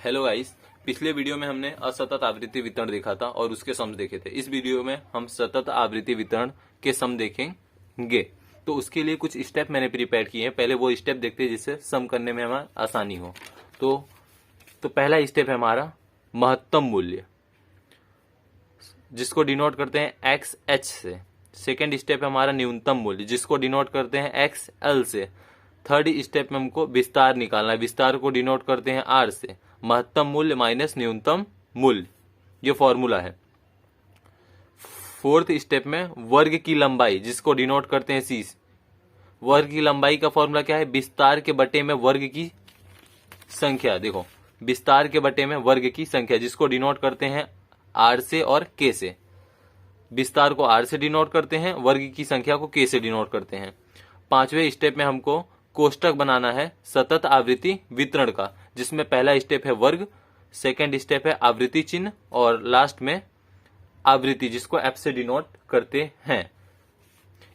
Hello guys, पिछले video में हमने असतत आवृत्ति वितरण देखा था और उसके सम देखे थे। इस वीडियो में हम सतत आवृत्ति वितरण के सम देखेंगे। तो उसके लिए कुछ स्टेप मैंने प्रिपेयर किए हैं। पहले वो स्टेप देखते हैं जिससे सम करने में हमें आसानी हो। तो पहला स्टेप है हमारा महत्तम मूल्य, जिसको डिनोट करते हैं एक्स एच से। सेकेंड स्टेप है हमारा न्यूनतम मूल्य, जिसको डिनोट करते हैं एक्स एल से। थर्ड स्टेप में हमको विस्तार निकालना है, विस्तार को डिनोट करते हैं आर से। महत्तम मूल्य माइनस न्यूनतम मूल्य, ये फॉर्मूला है। फोर्थ स्टेप में वर्ग की लंबाई, जिसको डिनोट करते हैं सी। वर्ग की लंबाई का फॉर्मूला क्या है? विस्तार के बटे में वर्ग की संख्या। देखो, विस्तार के बटे में वर्ग की संख्या, जिसको डिनोट करते हैं आर से और के से। विस्तार को आर से डिनोट करते हैं, वर्ग की संख्या को के से डिनोट करते हैं। पांचवें स्टेप में हमको कोष्टक बनाना है सतत आवृत्ति वितरण का, जिसमें पहला स्टेप है वर्ग, सेकंड स्टेप है आवृत्ति चिन्ह और लास्ट में आवृत्ति, जिसको एफ से डिनोट करते हैं।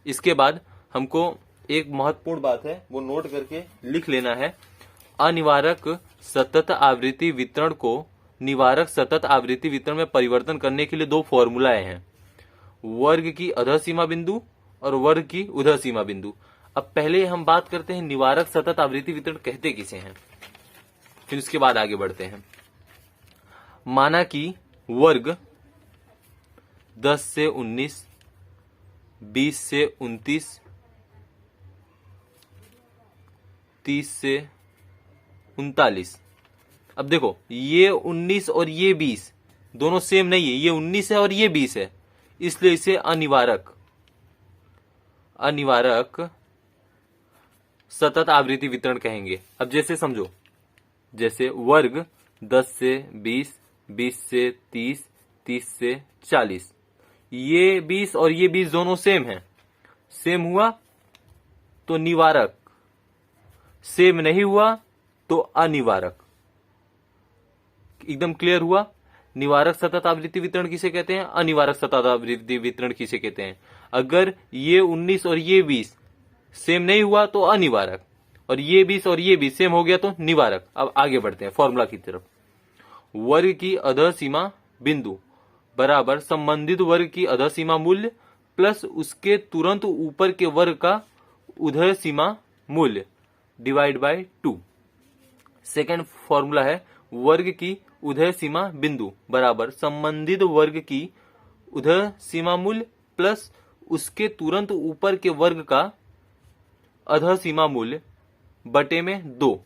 इसके बाद हमको एक महत्वपूर्ण बात है, वो नोट करके लिख लेना है। अनिवारक सतत आवृत्ति वितरण को निवारक सतत आवृत्ति वितरण में परिवर्तन करने के लिए दो फॉर्मूलाएं हैं, वर्ग की अधः सीमा बिंदु और वर्ग की उधः सीमा बिंदु। अब पहले हम बात करते हैं निवारक सतत आवृत्ति वितरण कहते किसे हैं, फिर उसके बाद आगे बढ़ते हैं। माना कि वर्ग 10 से 19, 20 से 29, 30 से 39। अब देखो, ये 19 और ये 20 दोनों सेम नहीं है, ये 19 है और ये 20 है, इसलिए इसे अनिवारक सतत आवृत्ति वितरण कहेंगे। अब जैसे समझो, जैसे वर्ग 10 से 20, 20 से 30, 30 से 40, ये 20 और ये 20 दोनों सेम हैं। सेम हुआ तो निवारक, सेम नहीं हुआ तो अनिवारक। एकदम क्लियर हुआ? निवारक सतत आवृत्ति वितरण किसे कहते हैं, अनिवारक सतत आवृत्ति वितरण किसे कहते हैं। अगर ये 19 और ये 20 सेम नहीं हुआ तो अनिवारक, और ये 20 और ये 20 सेम हो गया तो निवारक। अब आगे बढ़ते हैं फॉर्मूला की तरफ। वर्ग की अधः सीमा बिंदु बराबर संबंधित वर्ग की अधः सीमा मूल्य प्लस उसके तुरंत ऊपर के वर्ग का उधः सीमा मूल्य डिवाइड बाय 2। सेकेंड फॉर्मूला है वर्ग की उधः सीमा बिंदु बराबर संबंधित वर्ग की उधः सीमा मूल्य प्लस उसके तुरंत ऊपर के वर्ग का अधः सीमा मूल्य बटे में 2।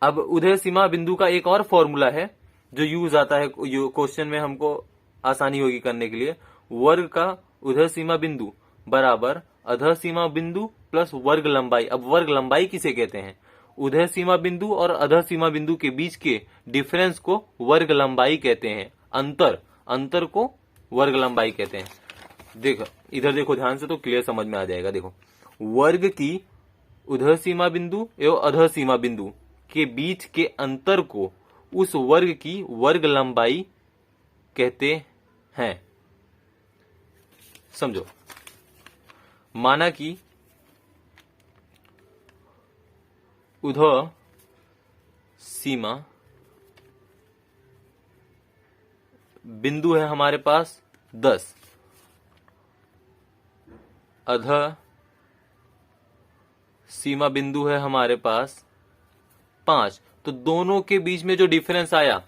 अब उधः सीमा बिंदु का एक और फॉर्मूला है जो यूज आता है क्वेश्चन में, हमको आसानी होगी करने के लिए। वर्ग का उधः सीमा बिंदु बराबर अधः सीमा बिंदु प्लस वर्ग लंबाई। अब वर्ग लंबाई किसे कहते हैं? उधः सीमा बिंदु और अधः सीमा बिंदु के बीच के डिफरेंस को वर्ग लंबाई कहते हैं। अंतर को वर्ग लंबाई कहते हैं। देखो, इधर देखो ध्यान से तो क्लियर समझ में आ जाएगा। देखो, वर्ग की उधः सीमा बिंदु एवं अधः सीमा बिंदु के बीच के अंतर को उस वर्ग की वर्ग लंबाई कहते हैं। समझो, माना कि उधः सीमा बिंदु है हमारे पास 10, अधः सीमा बिंदु है हमारे पास 5। तो दोनों के बीच में जो डिफरेंस आया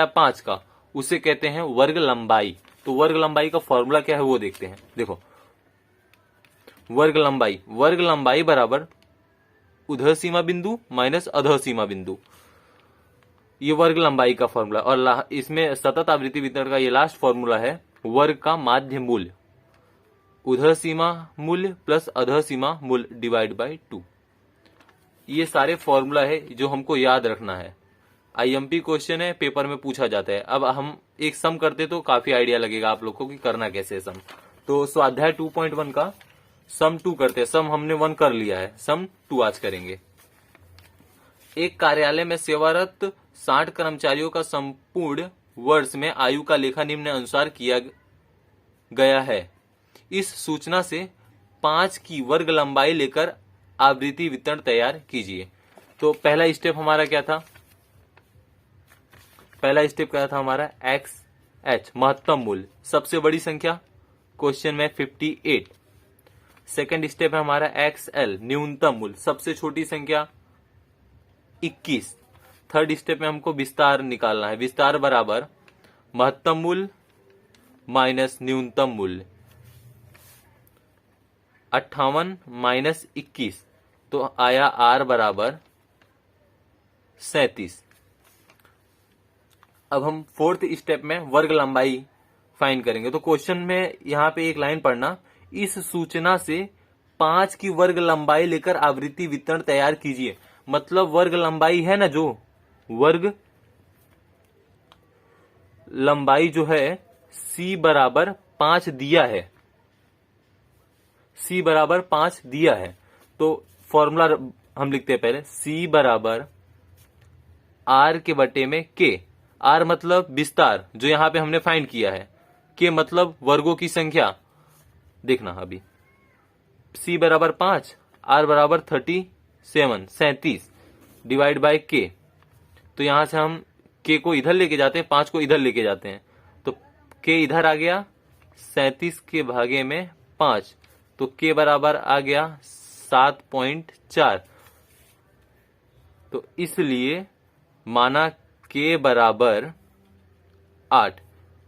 5 का, उसे कहते हैं वर्ग लंबाई। तो वर्ग लंबाई का फॉर्मूला क्या है वो देखते हैं। देखो, वर्ग लंबाई बराबर उधः सीमा बिंदु माइनस अधः सीमा बिंदु, ये वर्ग लंबाई का फॉर्मूला। और इसमें सतत आवृत्ति वितरण का ये लास्ट फॉर्मूला है वर्ग का माध्य मूल्य, उधः सीमा मूल्य प्लस अधः सीमा मूल्य डिवाइड बाय 2। ये सारे फॉर्मूला है जो हमको याद रखना है। आईएमपी क्वेश्चन है, पेपर में पूछा जाता है। अब हम एक सम करते तो काफी आइडिया लगेगा आप लोग को कि करना कैसे है सम। तो स्वाध्याय 2.1 का सम 2 करते हैं। सम हमने 1 कर लिया है, सम 2 आज करेंगे। एक कार्यालय में सेवारत 60 कर्मचारियों का संपूर्ण वर्ष में आयु का लेखा निम्न अनुसार किया गया है। इस सूचना से 5 की वर्ग लंबाई लेकर आवृत्ति वितरण तैयार कीजिए। तो पहला स्टेप हमारा क्या था? पहला स्टेप क्या था हमारा? एक्स एच महत्तम मूल्य, सबसे बड़ी संख्या क्वेश्चन में 58। सेकंड स्टेप है हमारा एक्स एल न्यूनतम मूल्य, सबसे छोटी संख्या 21। थर्ड स्टेप में हमको विस्तार निकालना है, विस्तार बराबर महत्तम मूल्य माइनस न्यूनतम मूल्य, 58 माइनस 21 तो आया आर बराबर 37। अब हम फोर्थ स्टेप में वर्ग लंबाई फाइंड करेंगे। तो क्वेश्चन में यहां पे एक लाइन पढ़ना, इस सूचना से 5 की वर्ग लंबाई लेकर आवृत्ति वितरण तैयार कीजिए। मतलब वर्ग लंबाई है ना, जो वर्ग लंबाई जो है c बराबर 5 दिया है, c बराबर 5 दिया है। तो फॉर्मूला हम लिखते हैं पहले, c बराबर r के बटे में k। r मतलब विस्तार जो यहां पे हमने फाइंड किया है, k मतलब वर्गों की संख्या। देखना अभी, c बराबर 5, r बराबर 37 डिवाइड बाय k। तो यहां से हम k को इधर लेके जाते हैं, 5 को इधर लेके जाते हैं, तो k इधर आ गया 37 के भागे में 5, तो k बराबर आ गया 7.4। तो इसलिए माना k बराबर 8,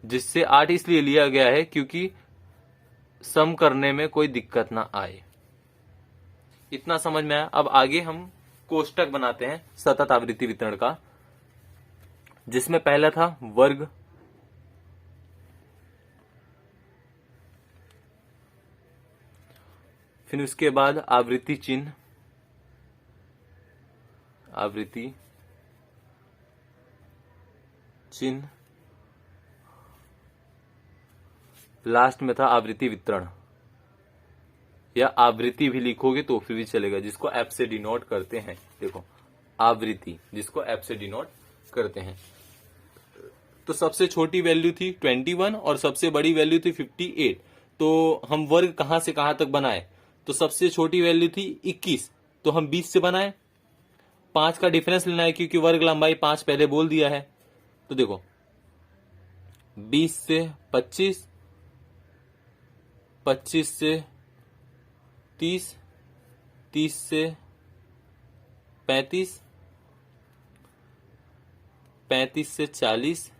जिससे 8 इसलिए लिया गया है क्योंकि सम करने में कोई दिक्कत ना आए। इतना समझ में आया। अब आगे हम कोष्टक बनाते हैं सतत आवृत्ति वितरण का, जिसमें पहला था वर्ग, फिर उसके बाद आवृत्ति चिन्ह, आवृत्ति चिन्ह, लास्ट में था आवृत्ति वितरण, या आवृत्ति भी लिखोगे तो फिर भी चलेगा, जिसको एफ से डिनोट करते हैं। देखो आवृत्ति जिसको एफ से डिनोट करते हैं। तो सबसे छोटी वैल्यू थी 21 और सबसे बड़ी वैल्यू थी 58। तो हम वर्ग कहां से कहां तक बनाए? तो सबसे छोटी वैल्यू थी 21, तो हम 20 से बनाए। 5 का डिफरेंस लेना है क्योंकि वर्ग लंबाई 5 पहले बोल दिया है। तो देखो 20 से 25, 25 से 30, 30 से 35, 35 से 40,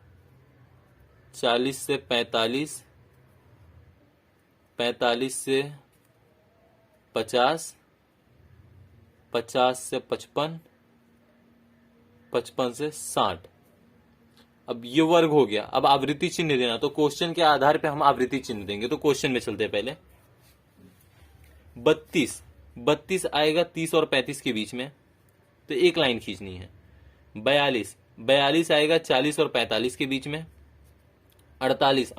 40 से 45, 45 से 50, 50 से 55, 55 से 60। अब ये वर्ग हो गया। अब आवृत्ति चिन्ह देना, तो क्वेश्चन के आधार पे हम आवृत्ति चिन्ह देंगे। तो क्वेश्चन में चलते हैं पहले। 32 आएगा 30 और 35 के बीच में, तो एक लाइन खींचनी है। 42 आएगा 40 और 45 के बीच में। 48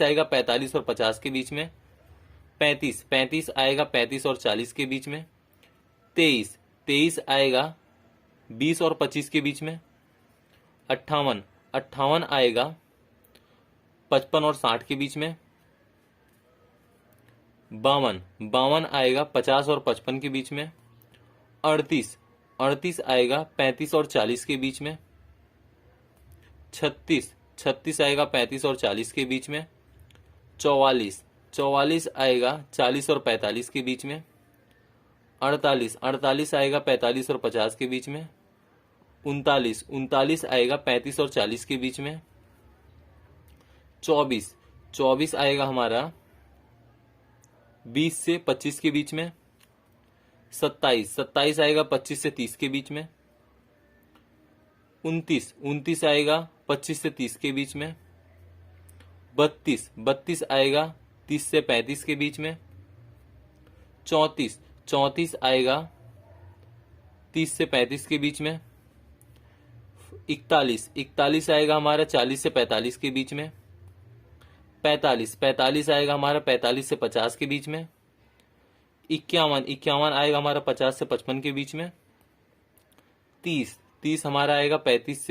आएगा 45 और 50 के बीच में। 35 आएगा 35 और 40 के बीच में। 23 आएगा 20 और 25 के बीच में। 58 आएगा 55 और 60 के बीच में। 52 आएगा 50 और 55 के बीच में। 38 आएगा 35 और 40 के बीच में। 36 आएगा 35 और 40 के बीच में। 44 आएगा 40 और 45 के बीच में। 48 आएगा 45 और 50 के बीच में। 39 आएगा 35 और 40 के बीच में। 24 आएगा हमारा 20 से 25 के बीच में। 27 आएगा 25 से 30 के बीच में। 29 आएगा 25 से 30 के बीच में। 32 आएगा 30 से 35 के बीच में। 34 आएगा 30 से 35 के बीच में। 41 आएगा हमारा 40 से 45 के बीच में। 45 आएगा हमारा 45 से 50 के बीच में। 51 आएगा हमारा 50 से 55 के बीच में। 30 हमारा आएगा 30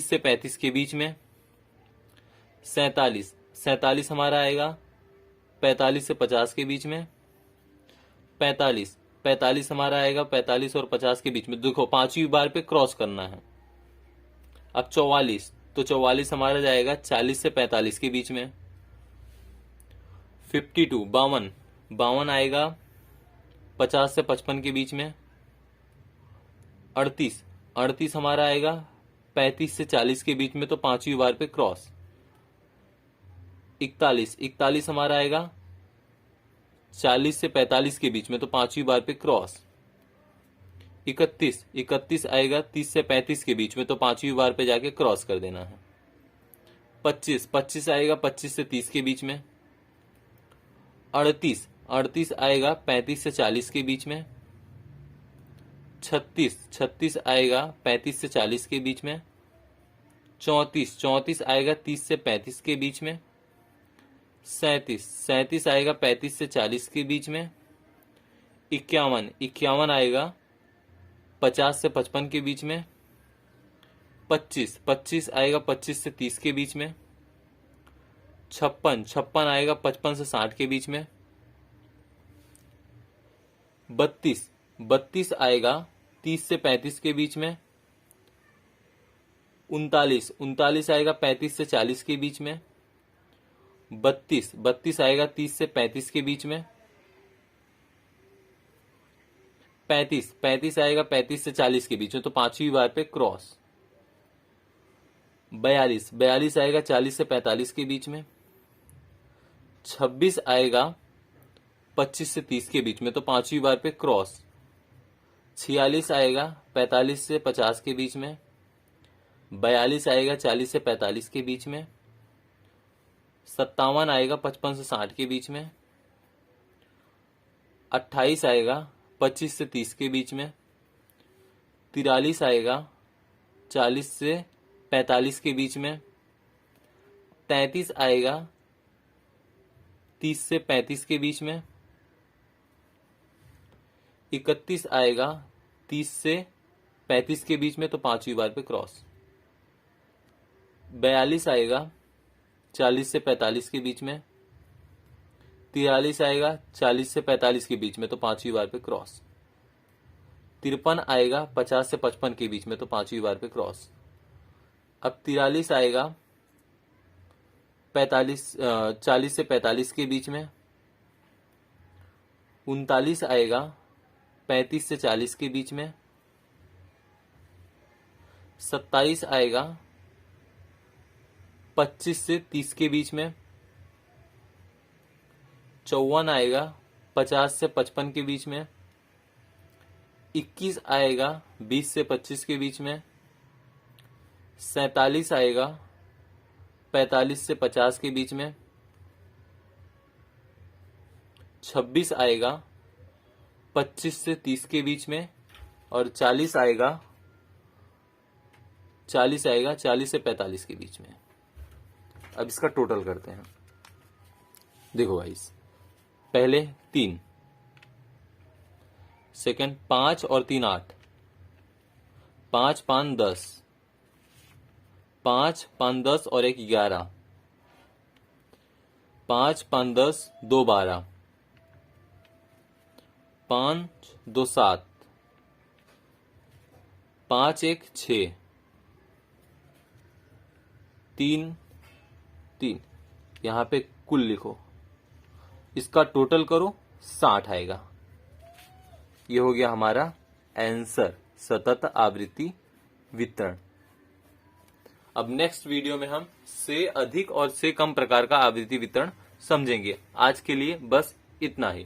से 35 के बीच में। 47 हमारा आएगा 45 से 50 के बीच में। 45 45 हमारा आएगा 45 और 50 के बीच में। देखो पांचवी बार पे क्रॉस करना है। अब 44, तो 44 हमारा जाएगा 40 से 45 के बीच में। 52 52, 52 आएगा 50 से 55 के बीच में। 38, 38 हमारा आएगा 35 से 40 के बीच में, तो पांचवी बार पे क्रॉस। 41, 41 हमारा आएगा 40 से 45 के बीच में, तो पांचवी बार पे क्रॉस। 31, 31 आएगा 30 से 35 के बीच में, तो पांचवी बार पे जाके क्रॉस कर देना है। 25, 25 आएगा 25 से 30 के बीच में। 38, 38 आएगा 35 से 40 के बीच में। 36, 36 आएगा 35 से 40 के बीच में। 34, 34 आएगा 30 से 35 के बीच में। 37, 37 आएगा 35 से 40 के बीच में। 51, 51 आएगा 50 से 55 के बीच में। 25, 25 आएगा 25 से 30 के बीच में। 56, 56 आएगा 55 से 60 के बीच में। 32, 32 आएगा 30 से 35 के बीच में। 39, 39 आएगा 35 से 40 के बीच में। 32, 32 आएगा 30 से 35 के बीच में। 35, 35 आएगा 35 से 40 के बीच में, तो पांचवी बार पे क्रॉस। 42, 42 आएगा 40 से 45 के बीच में। 26 आएगा 25 से 30 के बीच में, तो पांचवी बार पे क्रॉस। 46 आएगा 45 से 50 के बीच में। 42 आएगा 40 से 45 के बीच में। 57 आएगा 55 से 60 के बीच में। 28 आएगा 25 से 30 के बीच में। 43 आएगा 40 से 45 के बीच में। 33 आएगा 30 से 35 के बीच में। 31 आएगा 30 से 35 के बीच में, तो पांचवी बार पे क्रॉस। 42 आएगा 40 से 45 के बीच में। 43 आएगा 40 से 45 के बीच में, तो पांचवी बार पे क्रॉस। 53 आएगा 50 से 55 के बीच में, तो पांचवी बार पे क्रॉस। अब 43 आएगा 40 से 45 के बीच में। 39 आएगा 35 से 40 के बीच में। 27 आएगा 25 से 30 के बीच में। 54 आएगा 50 से 55 के बीच में। 21 आएगा 20 से 25 के बीच में। 47 आएगा 45 से 50 के बीच में। 26 आएगा 25 से 30 के बीच में। और 40 आएगा 40 से 45 के बीच में। अब इसका टोटल करते हैं। देखो गाइस, पहले 3, सेकंड 5 और 3 8, 5 5 10, 5 5 10 और 1 11, 5 5 10 2 12, 5 2 7, 5 1 6, 3 3। यहां पे कुल लिखो, इसका टोटल करो 60 आएगा। ये हो गया हमारा आंसर, सतत आवृत्ति वितरण। अब नेक्स्ट वीडियो में हम से अधिक और से कम प्रकार का आवृत्ति वितरण समझेंगे। आज के लिए बस इतना ही।